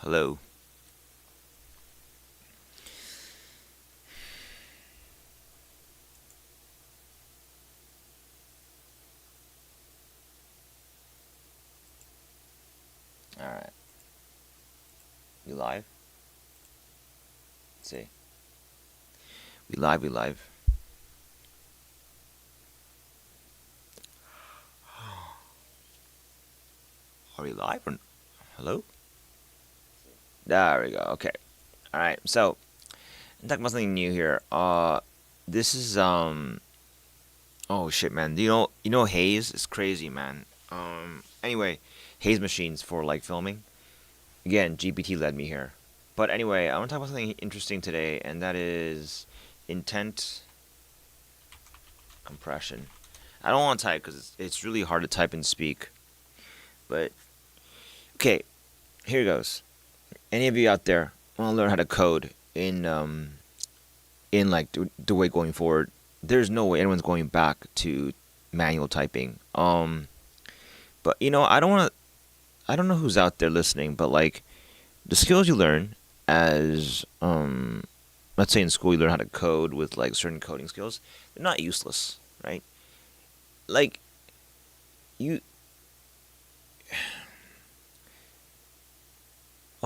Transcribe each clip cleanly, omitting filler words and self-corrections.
Hello. All right. We live? Let's see. We live, we live. Are we live or hello? There we go. Okay. All right. So, I'm talking about something new here. This is oh shit, man. Do you know Haze? It's crazy, man. Anyway, Haze machines for like filming. Again, GPT led me here. But anyway, I want to talk about something interesting today, and that is intent compression. I don't want to type because it's really hard to type and speak. But okay, here goes. Any of you out there want to learn how to code in like the way going forward? There's no way anyone's going back to manual typing. But I don't know who's out there listening, but like the skills you learn as let's say in school you learn how to code with like certain coding skills, they're not useless, right? Like you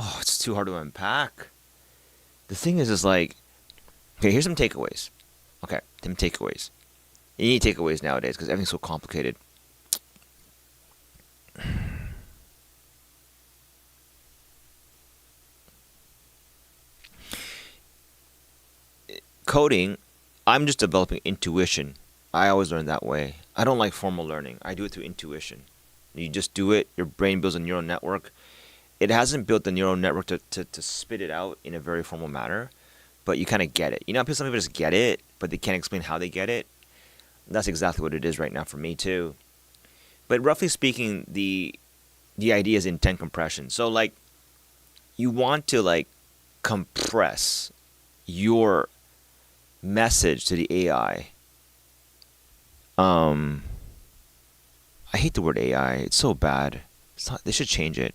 oh, it's too hard to unpack. The thing is like okay, here's some takeaways. Okay, some takeaways. You need takeaways nowadays because everything's so complicated. Coding, I'm just developing intuition. I always learn that way. I don't like formal learning. I do it through intuition. You just do it, your brain builds a neural network. It hasn't built the neural network to spit it out in a very formal manner, but you kind of get it. You know, some people just get it, but they can't explain how they get it. That's exactly what it is right now for me too. But roughly speaking, the idea is intent compression. So like you want to like compress your message to the AI. Um, I hate the word AI. It's so bad. It's not, they should change it.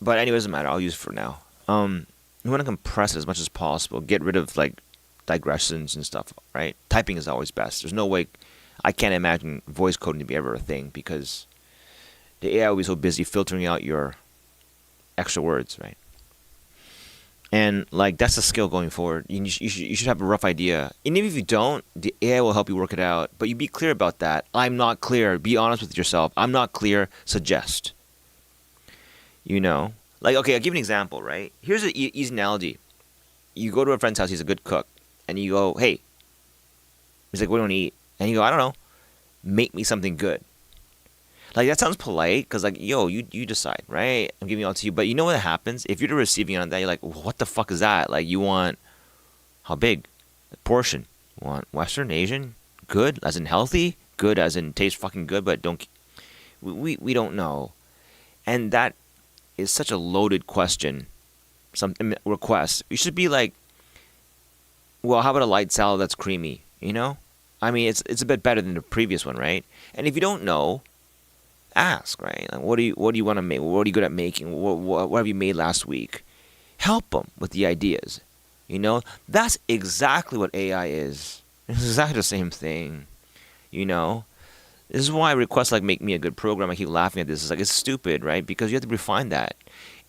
But anyway, it doesn't matter. I'll use it for now. You want to compress it as much as possible. Get rid of like digressions and stuff, right? Typing is always best. There's no way. I can't imagine voice coding to be ever a thing because the AI will be so busy filtering out your extra words, right? And like that's a skill going forward. You should have a rough idea. And even if you don't, the AI will help you work it out. But you be clear about that. I'm not clear. Be honest with yourself. I'm not clear. Suggest. You know, like okay, I'll give you an example. Right? Here's an easy analogy. You go to a friend's house. He's a good cook, and you go, "Hey," he's like, "What do you want to eat?" And you go, "I don't know. Make me something good." Like that sounds polite because like yo, you decide, right? I'm giving it all to you. But you know what happens if you're the receiving end of that? You're like, what the fuck is that? Like you want how big? The portion. You want Western, Asian, good as in healthy, good as in taste fucking good, but don't we don't know. And that is such a loaded question. Some request. You should be like, well, how about a light salad that's creamy? You know, I mean, it's a bit better than the previous one, right? And if you don't know, ask, right? Like, what do you want to make? What are you good at making? What have you made last week? Help them with the ideas. You know, that's exactly what AI is. It's exactly the same thing. You know, this is why requests like make me a good program. I keep laughing at this. It's like it's stupid, right? Because you have to refine that,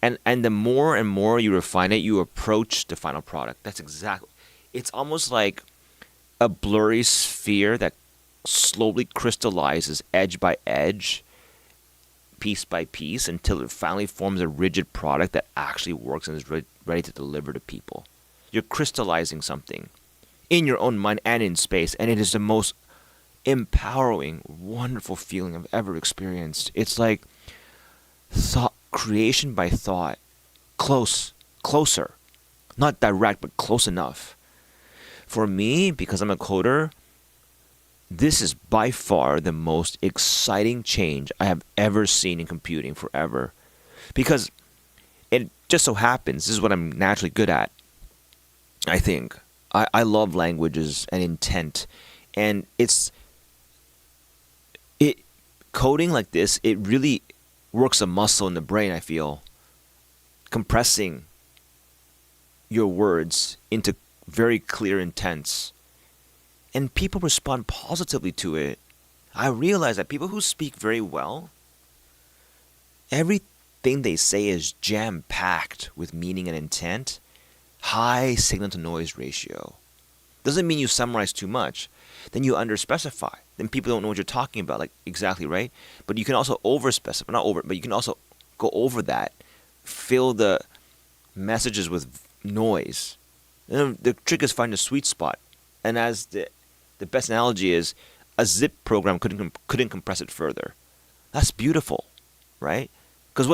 and the more and more you refine it, you approach the final product. That's exactly. It's almost like a blurry sphere that slowly crystallizes edge by edge piece by piece until it finally forms a rigid product that actually works and is ready to deliver to people. You're crystallizing something in your own mind and in space, and it is the most empowering, wonderful feeling I've ever experienced. It's like thought creation by thought, closer, not direct, but close enough. For me, because I'm a coder, this is by far the most exciting change I have ever seen in computing forever. Because it just so happens, this is what I'm naturally good at, I think. I love languages and intent. And it coding like this, it really works a muscle in the brain, I feel. compressing your words into very clear intents, and people respond positively to it. I realize that people who speak very well, everything they say is jam packed with meaning and intent, high signal to noise ratio. Doesn't mean you summarize too much. Then you underspecify. Then people don't know what you're talking about, like exactly right. But you can also overspecify, not over, but you can also go over that, fill the messages with noise. And the trick is finding a sweet spot. And as the best analogy is, a zip program couldn't compress it further. That's beautiful, right? Because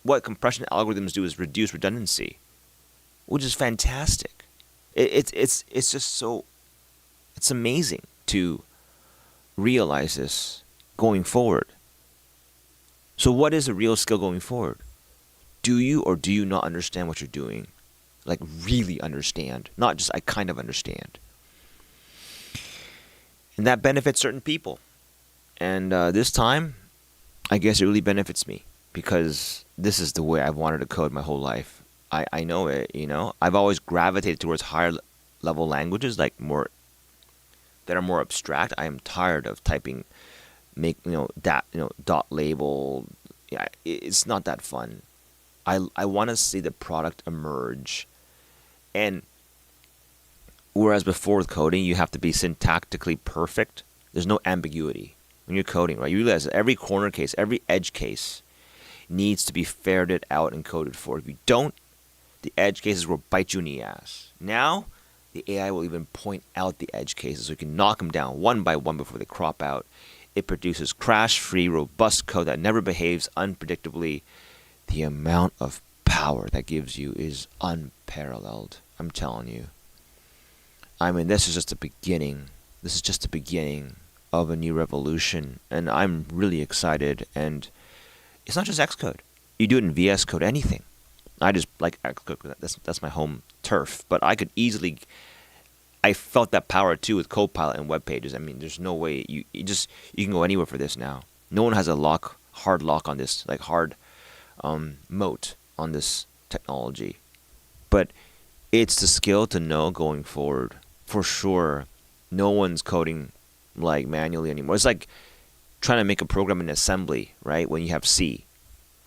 what compression algorithms do is reduce redundancy, which is fantastic. It's just so, it's amazing to realize this going forward. So what is a real skill going forward? Do you or do you not understand what you're doing? Like really understand, not just I kind of understand. And that benefits certain people. And this time, I guess it really benefits me because this is the way I've wanted to code my whole life. I know it, you know. I've always gravitated towards higher level languages, like more that are more abstract. I am tired of typing, dot label. Yeah, it's not that fun. I want to see the product emerge, and whereas before with coding, you have to be syntactically perfect. There's no ambiguity when you're coding, right? You realize that every corner case, every edge case needs to be ferreted out and coded for. If you don't, the edge cases will bite you in the ass. Now, the AI will even point out the edge cases so you can knock them down one by one before they crop out. It produces crash-free, robust code that never behaves unpredictably. The amount of power that gives you is unparalleled. I'm telling you. I mean, this is just the beginning. This is just the beginning of a new revolution, and I'm really excited. And it's not just Xcode. You do it in VS Code, anything. I just like Xcode. That's my home turf. But I could easily. I felt that power too with Copilot and web pages. I mean, there's no way you can go anywhere for this now. No one has a hard lock on this, like hard moat on this technology. But it's the skill to know going forward. For sure, no one's coding like manually anymore. It's like trying to make a program in assembly, right? When you have C,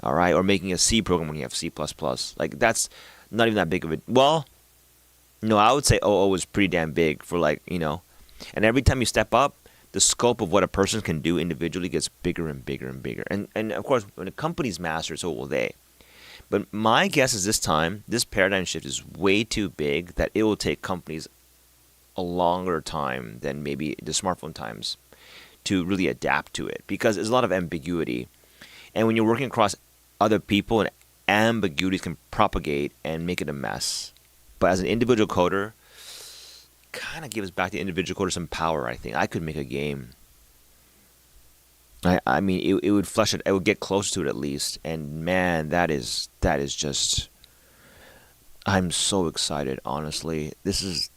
all right, or making a C program when you have C++. Like that's not even that big of a. Well, no, I would say OO is pretty damn big for and every time you step up, the scope of what a person can do individually gets bigger and bigger and bigger. And of course, when a company's master, so will they. But my guess is this paradigm shift is way too big that it will take companies a longer time than maybe the smartphone times to really adapt to it because there's a lot of ambiguity. And when you're working across other people, and ambiguities can propagate and make it a mess. But as an individual coder, kind of gives back the individual coder some power, I think. I could make a game. I mean, it would flesh it. It would get close to it at least. And man, that is just. I'm so excited. Honestly, this is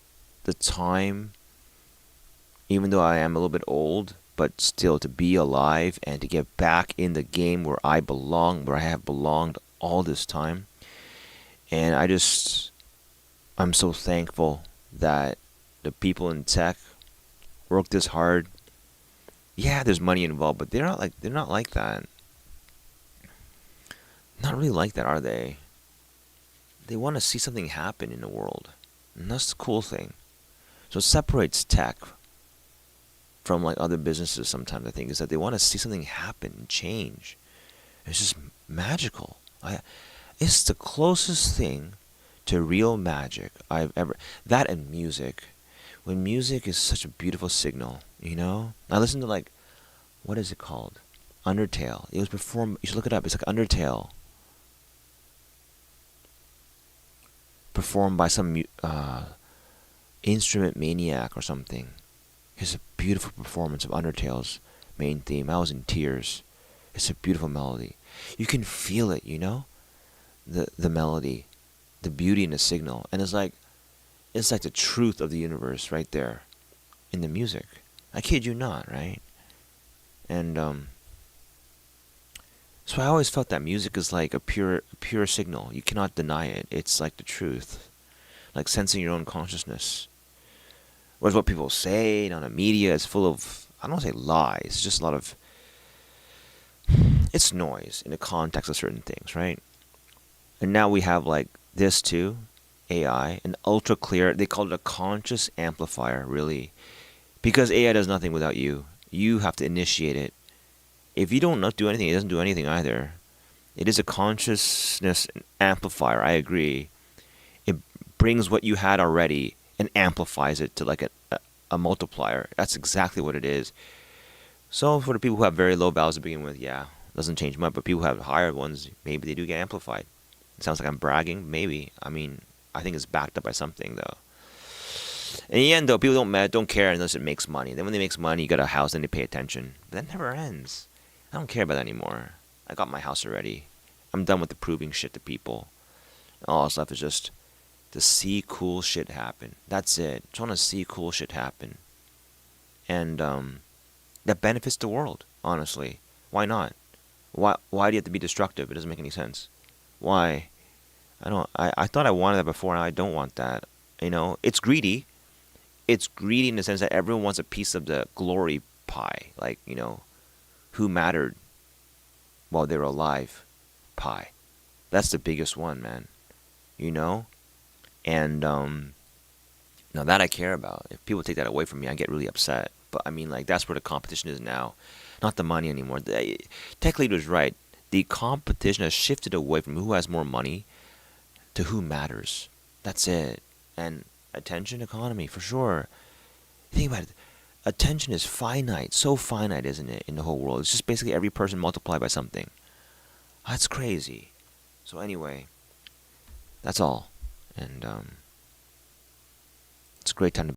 the time. Even though I am a little bit old, but still to be alive and to get back in the game where I belong, where I have belonged all this time. And I'm so thankful that the people in tech work this hard. Yeah, there's money involved, but they're not like that. Not really like that, are they? They want to see something happen in the world. And that's the cool thing. So it separates tech from like other businesses sometimes, I think, is that they want to see something happen and change. It's just magical. It's the closest thing to real magic I've ever. That and music. When music is such a beautiful signal, I listen to what is it called? Undertale. It was performed. You should look it up. It's like Undertale, performed by some instrument maniac or something. It's a beautiful performance of Undertale's main theme. I was in tears. It's a beautiful melody. You can feel it, the melody, the beauty in the signal, and it's like the truth of the universe right there in the music. I kid you not, right? And So I always felt that music is like a pure signal. You cannot deny it. It's like the truth, like sensing your own consciousness. Whereas what people say on the media is full of, I don't want to say lies, it's just a lot of, it's noise in the context of certain things, right? And now we have like this too, AI, an ultra clear, they call it a conscious amplifier, really. Because AI does nothing without you. You have to initiate it. If you don't not do anything, it doesn't do anything either. It is a consciousness amplifier, I agree. It brings what you had already and amplifies it to like a multiplier. That's exactly what it is. So for the people who have very low values to begin with, yeah, doesn't change much. But people who have higher ones, maybe they do get amplified. It sounds like I'm bragging, maybe. I mean, I think it's backed up by something though. In the end, though, people don't care unless it makes money. Then when it makes money, you got a house, and they pay attention. But that never ends. I don't care about that anymore. I got my house already. I'm done with the proving shit to people. All that's left is just to see cool shit happen. That's it. Just want to see cool shit happen, and that benefits the world. Honestly, why not? Why do you have to be destructive? It doesn't make any sense. Why? I don't. I thought I wanted that before, and I don't want that. It's greedy. It's greedy in the sense that everyone wants a piece of the glory pie. Like, who mattered while they were alive pie. That's the biggest one, man. You know? And now that I care about. If people take that away from me, I get really upset. But I mean, like, that's where the competition is now. Not the money anymore. Tech Lead was right. The competition has shifted away from who has more money to who matters. That's it. And attention economy, for sure. Think about it. Attention is finite. So finite, isn't it, in the whole world? It's just basically every person multiplied by something. That's crazy. So anyway, that's all. And it's a great time to